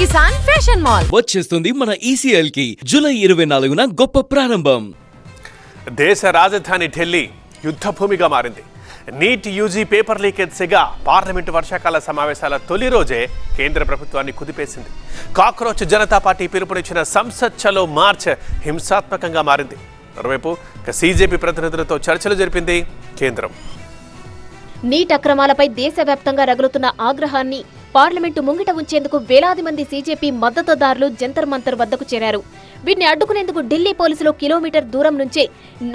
Kisan fashion mall వచ్చేస్తుంది మన ECL కి జూలై 24న గొప్ప ప్రారంభం. దేశ రాజధాని ఢిల్లీ యుద్ధభూమిగా మారింది. నీట్ యూజీ పేపర్ లీకేజ్ సెగ పార్లమెంటు వర్షాకాల సమావేశాల తొలి రోజే కేంద్ర ప్రభుత్వాన్ని కుదిపేసింది. కాక్రోచ్ జనతా పార్టీ పిలుపునిచ్చిన సంసద్ చలో మార్చ్ హింసాత్మకంగా మారింది. మరోవైపు CJP ప్రతినిధులతో చర్చలు జరిపింది కేంద్రం. నీట్ అక్రమాలపై దేశవ్యాప్తంగా రగులుతున్న ఆగ్రహాన్ని పార్లమెంటు ముంగిట ఉంచేందుకు వేలాది మంది CJP మద్దతుదారులు జంతర్ మంతర్ వద్దకు చేరారు. వీటిని అడ్డుకునేందుకు ఢిల్లీ పోలీసులు కిలోమీటర్ దూరం నుంచే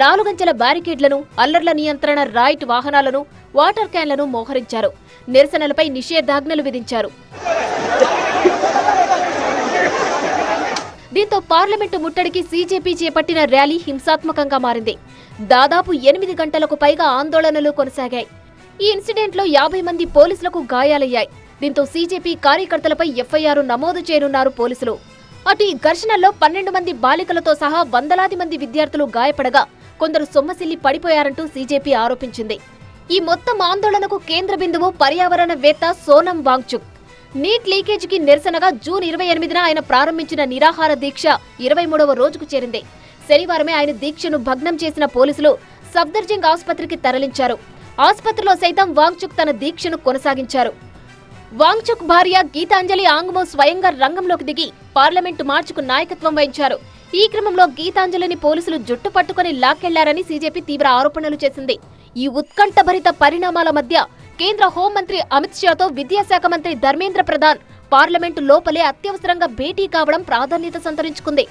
4 అంచెల బ్యారికేడ్లను, అల్లర్ల నియంత్రణ రాయిట్ వాహనాలను, వాటర్ క్యాన్లను మోహరించారు. నిరసనలపై నిషేధాజ్ఞలు విధించారు. దీంతో పార్లమెంటు ముట్టడికి CJP చేపట్టిన ర్యాలీ హింసాత్మకంగా మారింది. దాదాపు 8 గంటలకు పైగా ఆందోళనలు కొనసాగాయి. ఈ ఇన్సిడెంట్లో 50 మంది పోలీసులకు గాయాలయ్యాయి. దీంతో CJP కార్యకర్తలపై FIR నమోదు చేయనున్నారు పోలీసులు. అటు ఈ ఘర్షణల్లో 12 మంది బాలికలతో సహా వందలాది మంది విద్యార్థులు గాయపడగా కొందరు సొమ్మసిల్లి పడిపోయారంటూ CJP ఆరోపించింది. ఈ మొత్తం ఆందోళనకు కేంద్ర బిందువు పర్యావరణవేత్త సోనం వాంగ్చుక్. నీట్ లీకేజీకి నిరసనగా జూన్ 28న ఆయన ప్రారంభించిన నిరాహార దీక్ష 23వ రోజుకు చేరింది. శనివారమే ఆయన దీక్షను భగ్నం చేసిన పోలీసులు సఫ్దర్జంగ్ ఆసుపత్రికి తరలించారు. ఆసుపత్రిలో సైతం వాంగ్చుక్ తన దీక్షను కొనసాగించారు. వాంగ్చుక్ భార్య గీతాంజలి ఆంగ్మో స్వయంగా రంగంలోకి దిగి పార్లమెంటు మార్చుకు నాయకత్వం వహించారు. ఈ క్రమంలో గీతాంజలిని పోలీసులు జుట్టు పట్టుకుని లాక్కెళ్లారని CJP తీవ్ర ఆరోపణలు చేసింది. ఈ ఉత్కంఠభరిత పరిణామాల మధ్య కేంద్ర హోంమంత్రి అమిత్ షాతో విద్యాశాఖ మంత్రి ధర్మేంద్ర ప్రధాన్ పార్లమెంటు లోపలే అత్యవసరంగా భేటీ కావడం ప్రాధాన్యత సంతరించుకుంది.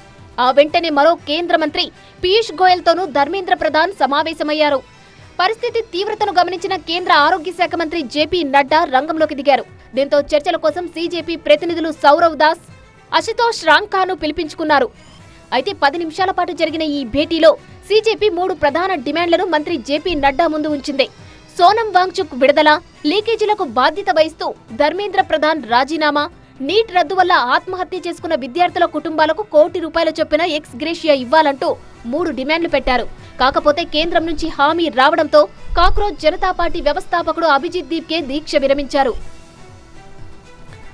ఆ వెంటనే మరో కేంద్ర మంత్రి పీయూష్ గోయల్తోనూ ధర్మేంద్ర ప్రధాన్ సమావేశమయ్యారు. పరిస్థితి తీవ్రతను గమనించిన కేంద్ర ఆరోగ్య శాఖ మంత్రి JP నడ్డా రంగంలోకి దిగారు. దీంతో చర్చల కోసం CJP ప్రతినిధులు సౌరవ్ దాస్, అశుతోష్ రాంకాను పిలిపించుకున్నారు. అయితే 10 నిమిషాల పాటు జరిగిన ఈ భేటీలో CJP 3 ప్రధాన డిమాండ్లను మంత్రి JP నడ్డా ముందు ఉంచింది. సోనం వాంగ్చుక్ విడుదల, లీకేజీలకు బాధ్యత వహిస్తూ ధర్మేంద్ర ప్రధాన్ రాజీనామా, నీట్ రద్దు వల్ల ఆత్మహత్య చేసుకున్న విద్యార్థుల కుటుంబాలకు ₹1 కోటి చొప్పున ఎక్స్ గ్రేషియా ఇవ్వాలంటూ 3 డిమాండ్లు పెట్టారు. కాకపోతే కేంద్రం నుంచి హామీ రావడంతో కాక్రోచ్ జనతా పార్టీ వ్యవస్థాపకుడు అభిజిత్ దీప్కే దీక్ష విరమించారు.